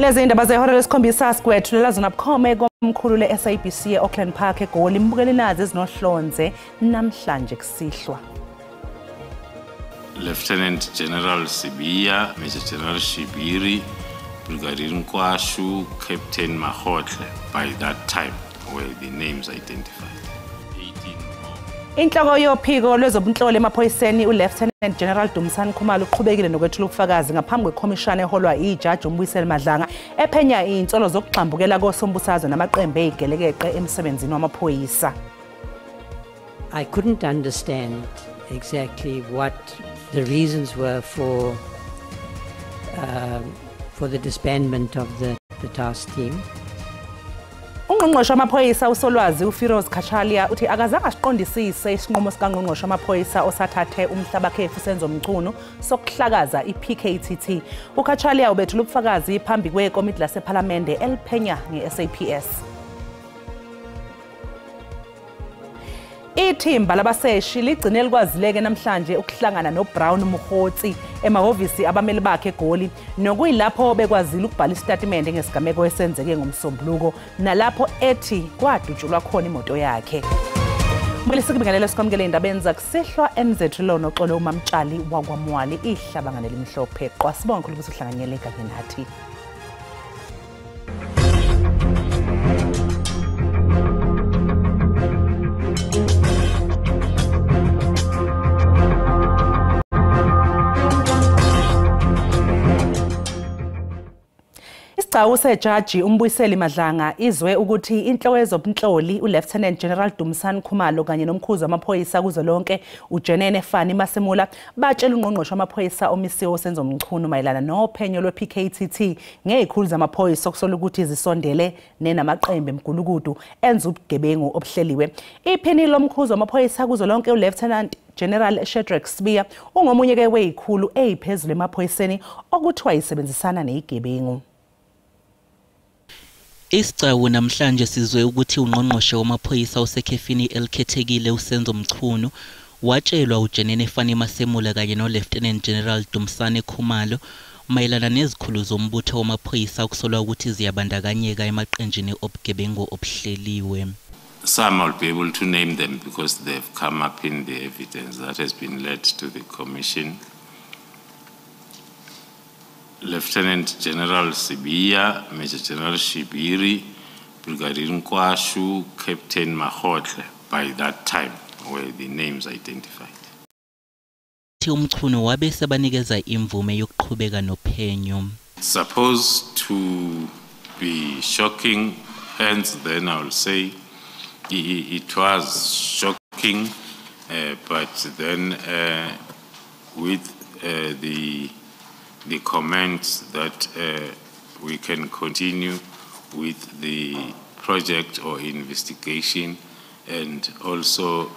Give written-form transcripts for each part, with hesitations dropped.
Lezi indaba zehora lesikhombisa sigwethulela zona bukhome komkhulu le-SABC e-Auckland Park eGoli imbukeli nazi ezinohlonze namhlanje kusihlwa. Lieutenant General Sibiya, Major General Shibiri, Brigadier Nkwashu, Captain Mahotle by that time were the names identified. Inhloko yophiko lwezobunhloli emaphoyiseni uLieutenant General Dumisani Khumalo uqhubekile nokwethula ubufakazi ngaphambi kwekhomishana eholwa iJaji uMbuyiseli Madlanga ephenya insolo zokuxambukela kosombusazwe namaqembu ezigelekeqe emsebenzini wamaphoyisa. I couldn't understand exactly what the reasons were for the disbandment of the task team. Ungqongqoshe wamaphoyisa uSolwazi uFiroz Kachalia uthi akazange asiqondisise isinqumo sikangqongqoshe wamaphoyisa osathathe umhlabakhefu senzomcuno sokuhlakaza iPKTT. uKachalia ubethula ubufakazi phambi kwekomiti lasePhalamende eliphenya ngeSAPS. Ithimba labaseshi ligcine likwazileke namhlanje ukuhlangana noBrown Mukhotsi emahhovisi abameli bakhe eGoli nokuyilapho bekwazile ukubhala isitatimende ngesigameko esenzeke ngomsombuluko nalapho ethi kwadutshulwa khona imoto yakhe. Mbulisibingelela sikwamukele indaba enza kusihlwa emzethulo noxolo uMamtshali wakwaMwali ihlabanganele imhlophe qwasibonke ukuthi uhlanganyele kanye nathi. Isicau sejaji uMbuyiseli Madlanga izwe ukuthi inhloko yezobunhloli uLieutenant General Dumisani Khumalo kanye nomkhuzi wamaphoyisa kuzolonke uJenene Fani Masemula batshela ungqongqoshe wamaphoyisa omisiwe osenzomcuno mayelana nophenyo lwePKTT ngezikhulu zamaphoyisa okusola ukuthi zisondele nenamaqembu emgulukudu enza ubugebengu obuhleliwe. Iphini lomkhuzi wamaphoyisa kuzolonke uLieutenant General Shadrack Sibiya ungomunye ke wezikhulu eziphezulu emaphoyiseni okuthiwa yisebenzisana nezigebengu. Isicau namhlanje sizwe ukuthi ungqongqoshe wamaphoyisa osekhefini elikhethekile usenzomcuno watshelwa uJenene Fani Masemula kanye noLieutenant General Dumisani Khumalo mayelana nezikhulu zombutho wamaphoyisa okusolwa ukuthi ziyabandakanyeka emaqenjini obugebengu obuhleliwe. Some I'll be able to name them because they've come up in the evidence that has been led to the commission. Lieutenant General Sibiya, Major General Shibiri, Brigadier Nkwashu, Captain Mahotle by that time were the names identified. Umcuno wabe sebanikeza imvume yokuqhubeka nophenyo. Supposed to be shocking, hence then I will say it was shocking, but then with the comments that we can continue with the project or investigation and also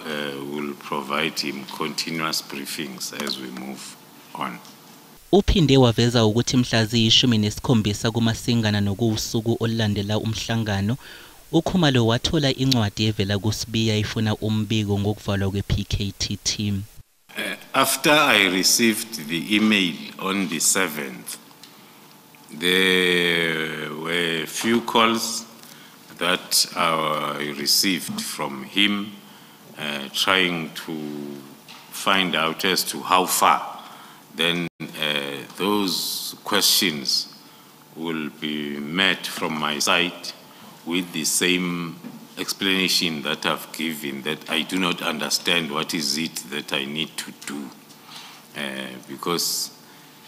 will provide him continuous briefings as we move on. Uphinde waveza ukuthi mhla ziyi-17 kuMasingana nokuwusuku olulandela umhlangano uKhumalo wathola incwadi evela kuSibiya ifuna umbiko ngokuvalwa kwePKTT. After I received the email on the 7th, there were few calls that I received from him trying to find out as to how far. Then those questions will be met from my side with the same explanation that I've given, that I do not understand what is it that I need to do, because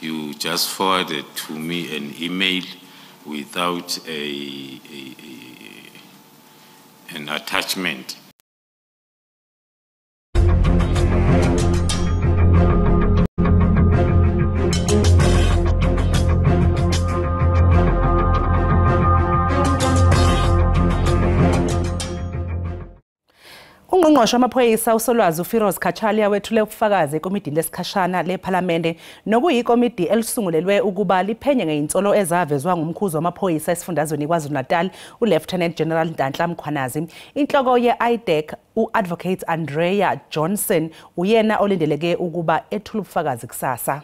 you just forwarded to me an email without an attachment. Ungqongqoshe wamaphoyisa uSolwazi uFiroz Kachalia wethule ubufakazi ekomidini lesikhashana lePhalamende nokuyikomidi elisungulelwe ukuba liphenye ngeinsolo ezavezwa ngumkhuzi wamaphoyisa esifundazweni kwaZulu-Natal uLieutenant General Nhlanhla Mkhwanazi. Inhloko ye-IDEC uAdvocate Andrea Johnson uyena olindeleke ukuba ethule ubufakazi kusasa.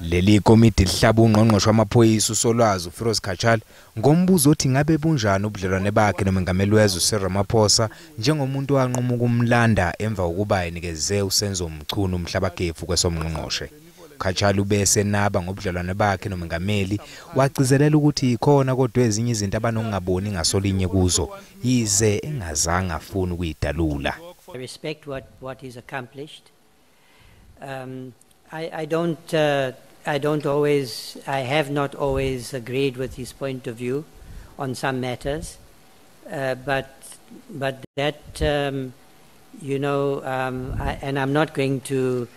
Leli komiti lihlaba ungqongqoshe wamaphoyisa uSolwazi uFiroz Khatshal ngombuzo othi ngabe bunjani ubudlelwane bakhe nomengameli wezwe uCyril Ramaphosa njengomuntu owanquma ukumlanda emva kokuba enikeze uSenzo Mchunu umhlabagefu kwesomngqongqoshe. Khatshal ubese naba ngobudlelwane bakhe nomengameli wagcizelela ukuthi ikhona kodwa ezinye izinto abanongaboni ngasolinye kuzo yize engazange afuna ukuyidalula. I respect what he's accomplished. I have not always agreed with his point of view on some matters, but that and I'm not going to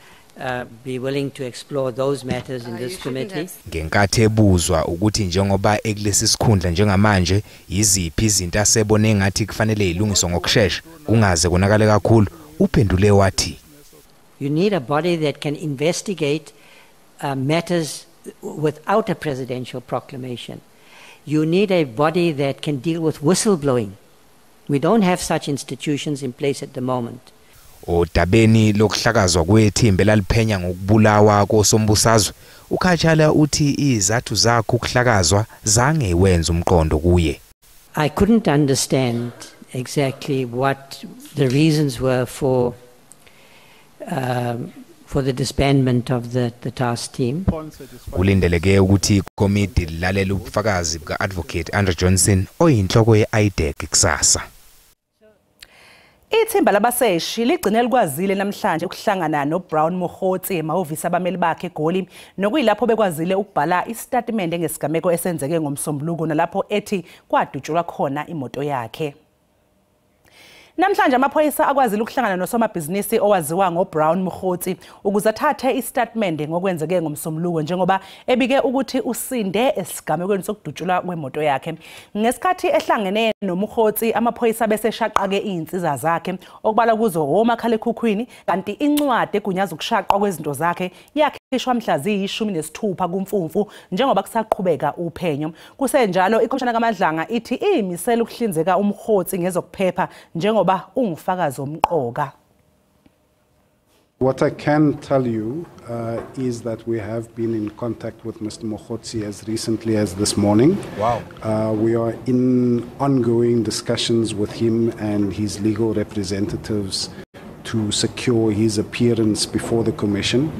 be willing to explore those matters in this committee. Ngenkathi ebuzwa ukuthi njengoba ekulesi sikhundla njengamanje yiziphi izinto asebone ngathi kufanele ilungiswe ngokusheshsha kungaze konakale kakhulu, uphendule wathi you need a body that can investigate matters without a presidential proclamation. You need a body that can deal with whistleblowing. We don't have such institutions in place at the moment. Odabeni lokuhlakazwa kwethimba laliphenya ngokubulawa kosombusazwe, uKhatshal uthi izathu zakhe ukuhlakazwa zange wenza umqondo kuye. I couldn't understand exactly what the reasons were for the disbandment of the task team. Kulindeleke ukuthi komiti lilalela ubufakazi buka Advocate Andrew Johnson oyinhloko yeIDEC kusasa. Ithimba labaseshi ligcine likwazile namhlanje ukuhlangana noBrown Mokhotsi emahhovisi abameli bakhe eGoli nokuyilapho bekwazile ukubhala istatimende ngesigameko esenzeke ngomsombuluko nalapho ethi kwadutshulwa khona imoto yakhe. Namhlanje amaphoyisa akwazile ukuhlangana nosomabhizinisi owaziwa ngoBrown Mokhotsi ukuze athathe istatement ngokwenzeke ngomsombuluko njengoba ebike ukuthi usinde esigamekweni sokudutshulwa kwemoto yakhe. Ngesikhathi ehlangene noMokhotsi amaphoyisa bese shaqake izinsiza zakhe okubala kuzo omakhalekhukhwini kanti incwadi egunyaza ukushaqwa kwezinto zakhe yakhishwa mhla ziyi-16 kuMfumfu njengoba kusaqhubeka uphenyo. Kusenjalo ikhomishana kaMadlanga ithi iyimisela ukuhlinzeka uMokhotsi ngezokuphepha njengoba What I can tell you is that we have been in contact with Mr. Mokhotsi as recently as this morning. Wow. We are in ongoing discussions with him and his legal representatives to secure his appearance before the Commission.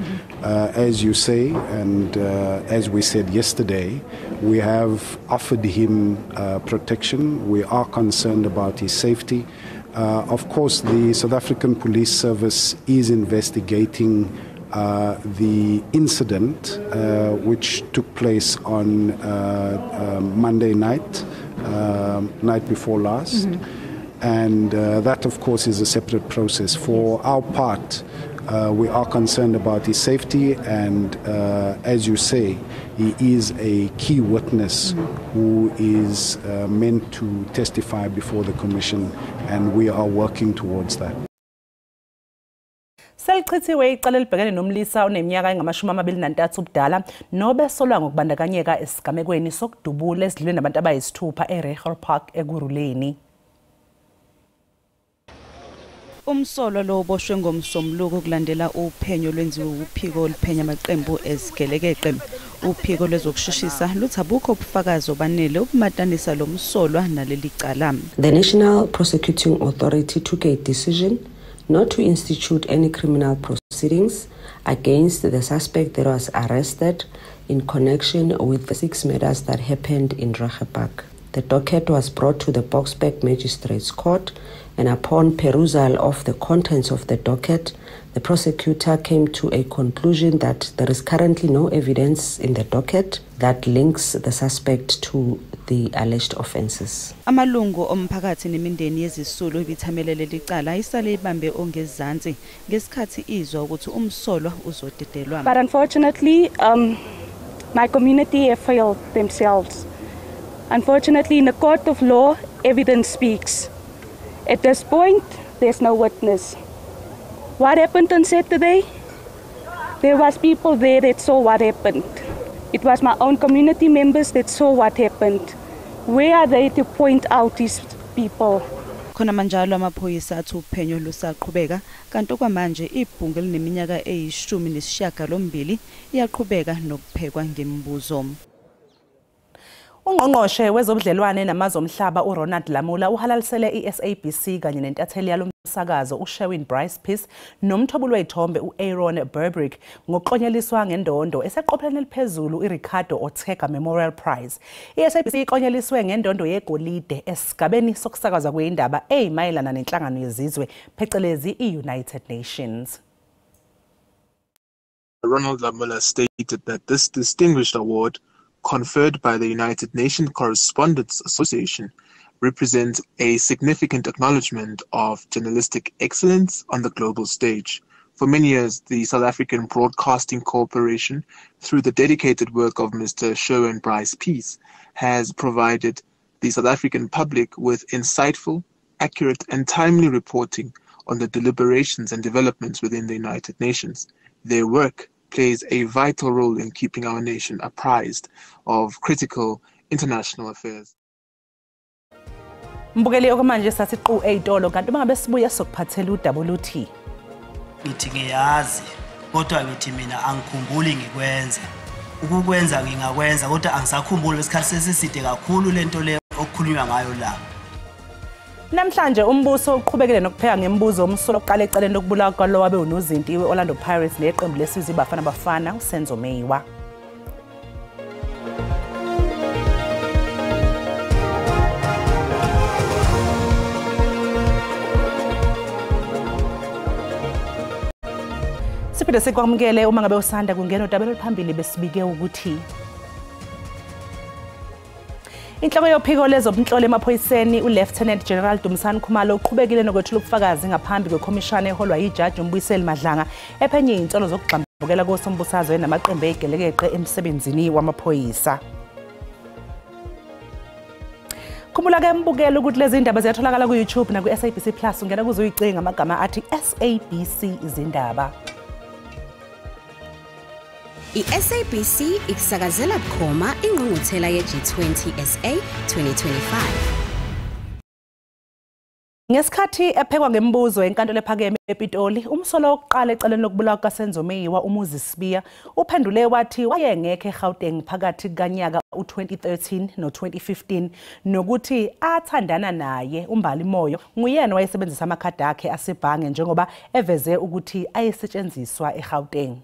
As you say, and as we said yesterday, we have offered him protection. We are concerned about his safety. Of course, the South African Police Service is investigating the incident which took place on Monday night, night before last. And that, of course, is a separate process. For our part, we are concerned about his safety, and as you say, he is a key witness who is meant to testify before the Commission, and we are working towards that. Selichithiwe icala libhekene nomlisa oneminyaka engama-23 ubudala nobesolwa ngokubandakanyeka esigamekweni sokudubula esidlule nabantu abayisithupha eRegal Park eKuruleni. Umsolwa lo oboshwe ngomsombuluko kulandela uphenyo lwenziwe uphiko oluphenya amaqembu ezigelekeqe. Uphiko lwezokusheshisa luthi abukho ubufakazi obanele obumatanisa lo msolwa naleli cala. The National Prosecuting Authority took a decision not to institute any criminal proceedings against the suspect that was arrested in connection with the 6 murders that happened in Regal Park. The docket was brought to the Boksburg Magistrates Court, and upon perusal of the contents of the docket, the prosecutor came to a conclusion that there is currently no evidence in the docket that links the suspect to the alleged offences. Amalungu omphakathi nemindeni yezisulu ibithamelele licala isale ibambe ongezansi ngesikhathi izwa ukuthi umsolwa uzodedelwa. But unfortunately, my community have failed themselves. Unfortunately, in the court of law, evidence speaks. At this point, there's no witness. What happened on Saturday? There was people there that saw what happened. It was my own community members that saw what happened. Where are they to point out these people? Khona manjalo amaphoyisa athi uphenyo lusaqhubeka kanti okwamanje ibhungu elineminyaka eyi-18 iyaqhubeka nokuphekwa ngemibuzo. Ungqongqoshe wezobudlelwane namazwe omhlaba uRonald Lamula uhalalisele iSABC kanye nentatheli yalomsakazo uSherwin Bryce Peace nomthobuli wezithombe uAaron Burbrick ngokuqonyeliswa ngendondo eseqopheleni eliphezulu iRicardo Ortega Memorial Prize. iSABC iqonyeliswe ngendondo yegolide esigabeni sokusakaza kwezindaba eyimayelana nenhlangano yezizwe phecelezi iUnited Nations. Ronald Lamula stated that this distinguished award, conferred by the United Nations Correspondents Association, represents a significant acknowledgement of journalistic excellence on the global stage. For many years, the South African Broadcasting Corporation, through the dedicated work of Mr. Sherwin Bryce Peace, has provided the South African public with insightful, accurate and timely reporting on the deliberations and developments within the United Nations. Their work plays a vital role in keeping our nation apprised of critical international affairs. Mbukeli okumanje sasiqu eyitolo kanti mangabe sibuya sokuphathela uWT. Ngithi ngiyazi kodwa ngithi mina angikhumbuli ngikwenza. Ukukwenza ngingakwenza kodwa angisakhumbuli lesikhathi sesiside kakhulu lento le okukhulunywa ngayo la. Namhlanje umbuso uqhubekele nokupheka ngemibuzo umsolo oqala eceleni lokubulawa kwalo wabe unozinti weOrlando Pirates neqembu lesizwe iBafana Bafana uSenzo Meyiwa. Siphinde sikwamukele uma ngabe usanda kungena udabelo phambili besibike ukuthi Inhloko yophiko lezobunhloli emaphoyiseni uLieutenant General Dumisani Khumalo uqhubekile nokwethula ubufakazi ngaphambi kwekhomishana eholwa yiJaji uMbuyiseli Madlanga ephenye insolo zokugxambukela kosombusazwe namaqembu egelekeqe emsebenzini wamaphoyisa. Khumbula ke mbukela ukuthi lezi indaba ziyatholakala ku YouTube na ku SABC Plus ungena kuzo uyicinga amagama athi SABC izindaba. I-SABC ikusakazela bukhoma ingqungquthela ye-G20 SA 2025. Ngesikhathi ephekwa ngemibuzo enkantolo ephakeme ePitoli, umsolo wokuqala eceleni lokubulawa kaSenzo Meyiwa uMuzi Sibiya uphendule wathi wayengekho eGauteng phakathi kanyaka u2013 no2015 nokuthi athandana naye uMbali Moyo nguyena wayesebenzisa amakhadi akhe asebhange njengoba eveze ukuthi ayesetshenziswa eGauteng.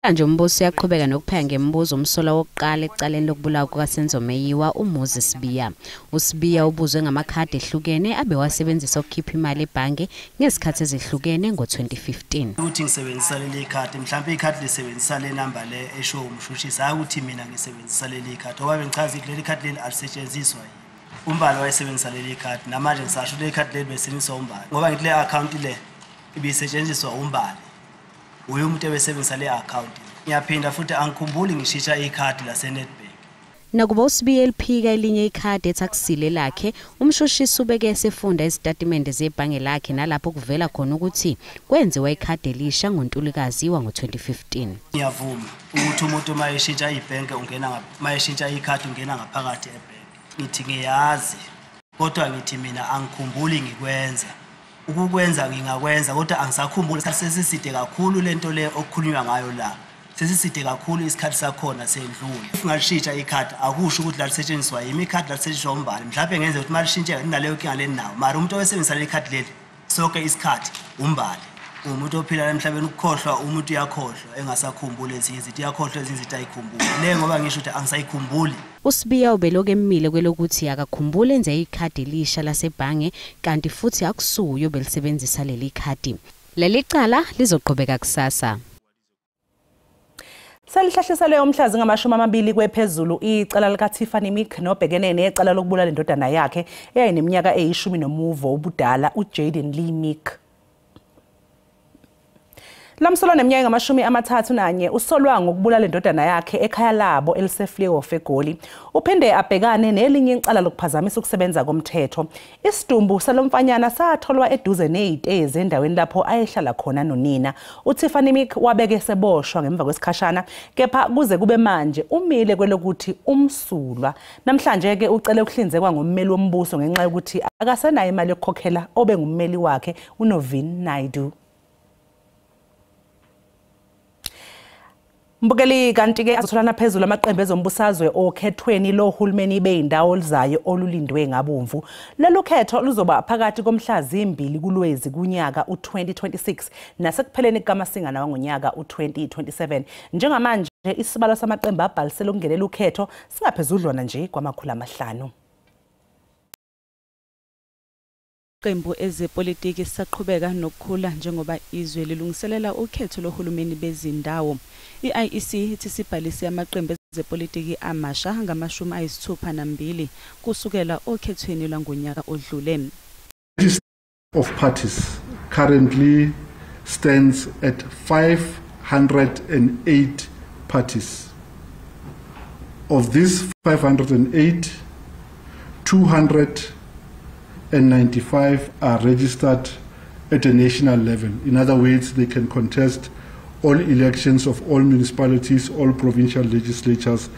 Manje umbuso uyaqhubeka nokupheka ngemibuzo umsolo wokuqala ecaleni lokubulawa kukaSenzo Meyiwa uMuzi Sibiya. uSibiya ubuzwe ngamakhadi ehlukene abewasebenzisa ukukhipha imali ebhange ngesikhathi ezihlukene ngo2015. Ukuthi ngisebenzisa leli khadi mhlawumbe ikhadi lisebenzisa le number le esho umshushisi hayi ukuthi mina ngisebenzisa leli khadi ngoba bengichaza ukuthi leli khadi leli alisetshenziswa yini. Umbali wayesebenzisa leli khadi namanje ngisasho leli khadi leli beseniswa umbali ngoba ngithi le account le ibisetshenziswa umbali. Uye umuntu ebesebenzisa le account. Ngiyaphinda futhi angikhumbuli ngishisha ikhadi laseNetbank. Nakuba uSibiya eliphika elinye ikhadi ethaksile lakhe, umshushisi ubeke esefunda izitatimende zebhange lakhe nalapho kuvela khona ukuthi kwenziwa ikhadi elisha ngoNtulikazi wango2015. Ngiyavuma ukuthi umuntu mayeshintsha ibank ungena mayeshintsha ikhadi ungena ngaphakathi ebank. Ngithi ngiyazi kodwa ngithi mina angikhumbuli ngikwenza. Ukukwenza ngingakwenza kodwa angisakhumbuli isikhathi sesiside kakhulu lento le okukhulunywa ngayo la. Sesiside kakhulu isikhathi sakhona sendlule. Ungalishintsha ikhadi akusho ukuthi lalisetshenziswa yimi ikhadi lalisetshenziswa umbali. Mhlawumbe ngenze ukuthi malishintsheka nginaleyo nkinga leni nawo. Mara umuntu owesebenzisa le khadi leli sonke isikhathi umbali. Umuntu ophila emhlabeni ukukhohlwa umuntu uyakhohlwa engasakhumbuli ezinye izinto uyakhohlwa ezinye izinto ayikhumbuli. Le ngoba ngisho ukuthi angisayikhumbuli. uSibiya ubeloke emile kwelokuthi akakhumbule enze ikhadi elisha lasebhange kanti futhi akusuyo belisebenzisa leli khadi. Leli cala lizoqhubeka kusasa. Selihlahlisa leyo mhlazi ngama20 kwephezulu icala lika Tiffany Mick nobhekene necala lokubulala indodana yakhe eyayineminyaka eyi10 nomuvo ubudala uJaden Lee Mick. Lamsolwa neminyaka ngamashumi 31 usolwa ngokubulala indodana yakhe ekhaya labo elisefliyof eGoli. Uphinde abhekane nelinye icala lokuphazamisa ukusebenza komthetho. Isidumbu salomfanyana satholwa eduze nezitezi endaweni lapho ayehlala khona nonina. uTiffany Mick wabeke seboshwa ngemva kwesikhashana, kepha kuze kube manje umile kwelokuthi umsulwa. Namhlanje ke ucele ukuhlinzekwa ngommeli wombuso ngenxa yokuthi akasenayo imali yokukhokhela obe ngummeli wakhe uNovin Naidu. Mbukeli kanti ke azotholana phezulu amaqembu ezombusazwe okhethweni lohulumeni beyindawo lizayo olulindwe ngabomvu. Lolu khetho luzoba phakathi komhla zimbili kuLwezi kunyaka u2026 nasekupheleni kukaMasingana wangonyaka u2027. Njengamanje isibalo samaqembu abhalisele ukungenela ukhetho singaphezudlwana nje kwama500. Qembu ezepolitiki saqhubeka nokukhula njengoba izwe lilungiselela ukhetho lohulumeni bezindawo. IEC ithi sibhalise amaqembu ezepolitiki amasha ngama62 kusukela okhethweni lwangonyaka odlule. Of parties currently stands at 508 parties. Of these 508, 295 are registered at a national level. In other words, they can contest all elections of all municipalities, all provincial legislatures,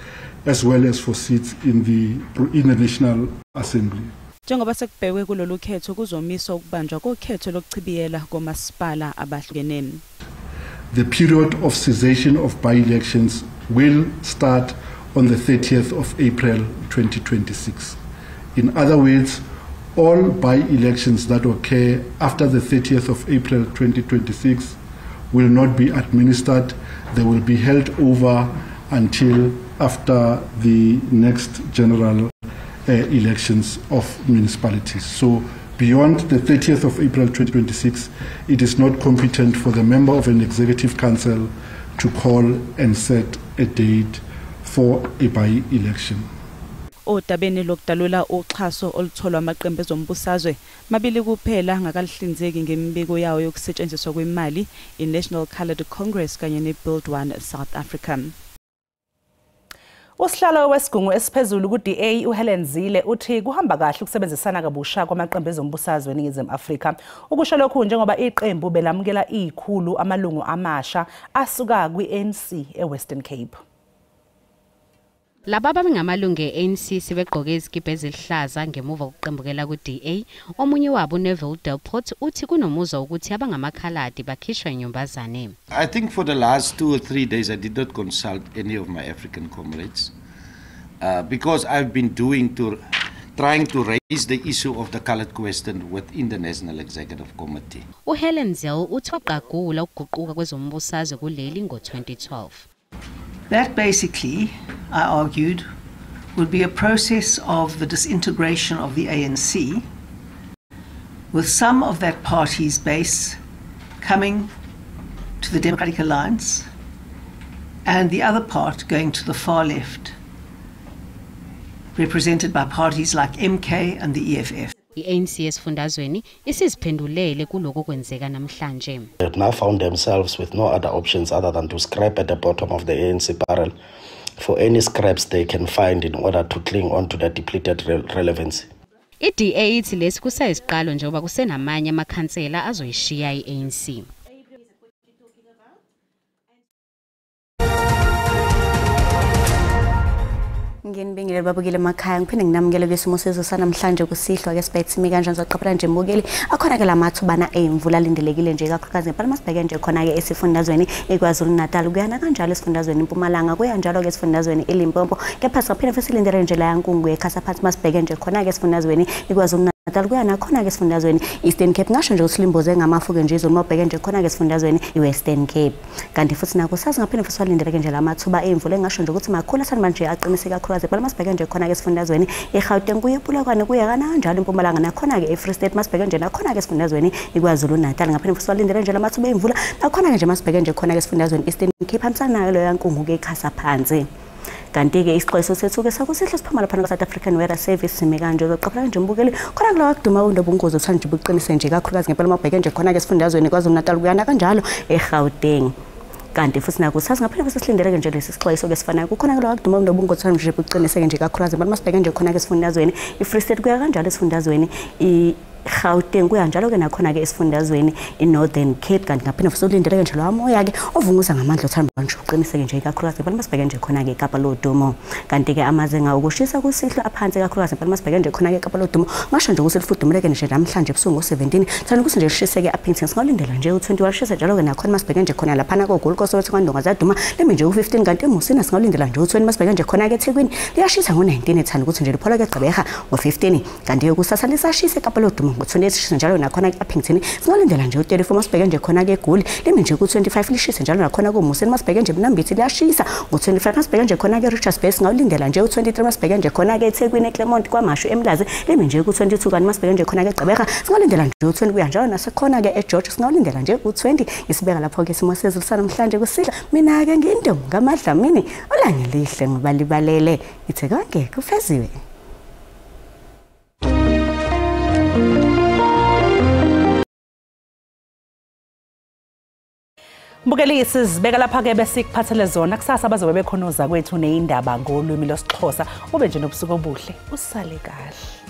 as well as for seats in the National Assembly. Njengoba sekubhekwe kulolu khetho kuzomiswa ukubanjwa kokhetho lokuchibiyela komasipala abahlukenene. The period of cessation of by-elections will start on the 30th of April 2026. In other words, all by-elections that occur after the 30th of April 2026 will not be administered. They will be held over until after the next general elections of municipalities. So beyond the 30th of April 2026, it is not competent for the member of an executive council to call and set a date for a by-election. Odabeni lokudalula uxhaso olutholwa amaqembu ezombusazwe mabili kuphela ngakalihlinzeki ngembiko yawo yokusetshenziswa kwemali iNational Coloured Congress kanye neBuild One South Africa. Usihlalo wesigungu esiphezulu kuDA uHelen Zille uthi kuhamba kahle ukusebenzisana kabusha kwamaqembu ezombusazwe eNingizimu Afrika. Ukusho lokhu njengoba iqembu belamukela ikhulu amalungu amasha asuka kwiANC eWestern Cape. Laba abangamalungu eANC sebegqoke izikipa ezihlaza ngemuva kokuqembukela kuDA. Omunye wabo Neville Delport uthi kunomuzwa ukuthi abangamakhaladi bakhishwa inyumbazane. I think for the last 2 or 3 days I did not consult any of my African comrades because I've been trying to raise the issue of the coloured question within the National Executive Committee. uHelen Zille uthi waqagula ukuguquka kwezombusazwe kuleli ngo2012. That basically, I argued, would be a process of the disintegration of the ANC, with some of that party's base coming to the Democratic Alliance and the other part going to the far left, represented by parties like MK and the EFF. iANC esifundazweni isiziphendulele kuloko kwenzeka namhlanje. They now found themselves with no other options other than to scrap at the bottom of the ANC barrel for any scraps they can find in order to cling on to the depleted relevancy. iDA ithi lesi kusayisiqalo njengoba kusenamanye amakhansela azoyishiya iANC. Nginibingile babukile emakhaya ngiphinde nginamukele kwesimo sezwe sanamhlanje kusihlwa ke sibethimi kanjani zoqaphela nje mbukeli akhona ke lamathubana emvula lindelekile nje kakhulukazi ngempela masibheke nje khona ke esifundazweni eKwaZulu Natal kuyana kanjalo esifundazweni eMpumalanga kuya njalo ke esifundazweni eLimpopo kepha siphinde fesilindele nje la yaNkungu ekhasa phansi masibheke nje khona ke esifundazweni eKwaZulu Natal kuyana khona ke esifundazweni Eastern Cape ngasho nje uSilimboze ngamafuke nje izolo mabheke nje khona ke esifundazweni iWestern Cape kanti futhi nako sasingaphinde fesilindele nje lamathuba emvula ngasho nje ukuthi makhulu sanimanje aqiniseka kakhulukazi phela masibheke nje khona ke esifundazweni eGauteng kuye ePulakwane kuya kanjalo eMpumalanga nakhona ke eFree State masibheke nje nakhona ke esifundazweni eKwaZulu Natal ngaphinde futhi walindele nje lamathuba emvula nakhona ke nje masibheke nje khona ke esifundazweni Eastern Cape hamsana lo yaNkungu ke ekhasa phansi kanti-ke isixwayiso sethu-ke sakusihle siphuma lapha kwa-South African Weather Service sime kanje uzoqaphela nje mbukeli khona kulawa akuduma undaba ubungozi othanda nje buqinise nje kakhulukazi ngempela mabheke nje khona-ke esifundazweni KwaZulu-Natal kuyana kanjalo eGauteng kanti futhi naku sasingaphinde sisilindele nje lesi sixwayiso-ke sifanayo kukhona kulawa akuduma undaba ubungozi othanda nje buqiniseke nje kakhulukazi ngempela masibheke nje khona-ke esifundazweni iFree State kuya kanjalo esifundazweni Gauteng kuyanjalo-ke nakhona-ke esifundazweni iNorthern Cape kanti ngaphinde futhi ulindeleke nje lowa moya-ke ovunguza ngamandla othanda nje uqiniseke nje kakhulukazi ngempela masibheke nje khona-ke eKapa Lodumo kanti-ke amazinga okushisa kusihlwa aphansi kakhulukazi ngempela masibheke nje khona-ke eKapa Lodumo ngasho nje ukuthi lifudumuleke nje namhlanje ebusuku ngo-17 thanda ukuthi nje lishiseke ePinton singalindela nje u-20 walishisa njalo-ke nakhona masibheke nje khona laphana koGold Coast wethu kwaNdonga zaduma limi nje u-15 kanti eMusina singalindela nje u-20 masibheke nje khona-ke eThekwini liyashisa ngo-19 ethanda ukuthi nje liphola-ke Gqeberha ngo-15 kanti-ke kusasa lisashisa eKapa Lodumo ngo-28 lishisa njalo nakhona ePinton singalindela nje u-34 masibheke nje khona-ke eGoli limi nje ku-25 lishisa njalo nakhona koMusina masibheke nje Mnambithi liyashisa ngo-25 masibheke nje khona-ke Richards Bay singalindela nje u-23 masibheke nje khona-ke eThekwini eClermont kwaMashu eMlazi limi nje ku-22 kanti masibheke nje khona-ke eGqeberha singalindela nje u-20 kuyanjalo nasekhona-ke eGeorge singalindela nje u-20 isibeka lapho-ke isimo sezulu sanamhlanje kusidla mina-ke nginto ngamadlamini olangelihle ngibalibalele ithe konke kufeziwe. Mbukelisi sibeka lapha-ke bese kuphathele zona kusasa bazobe bekhonoza kwethu neindaba ngolwimi lwesiXhosa ube nje nobusuku obuhle usale kahle.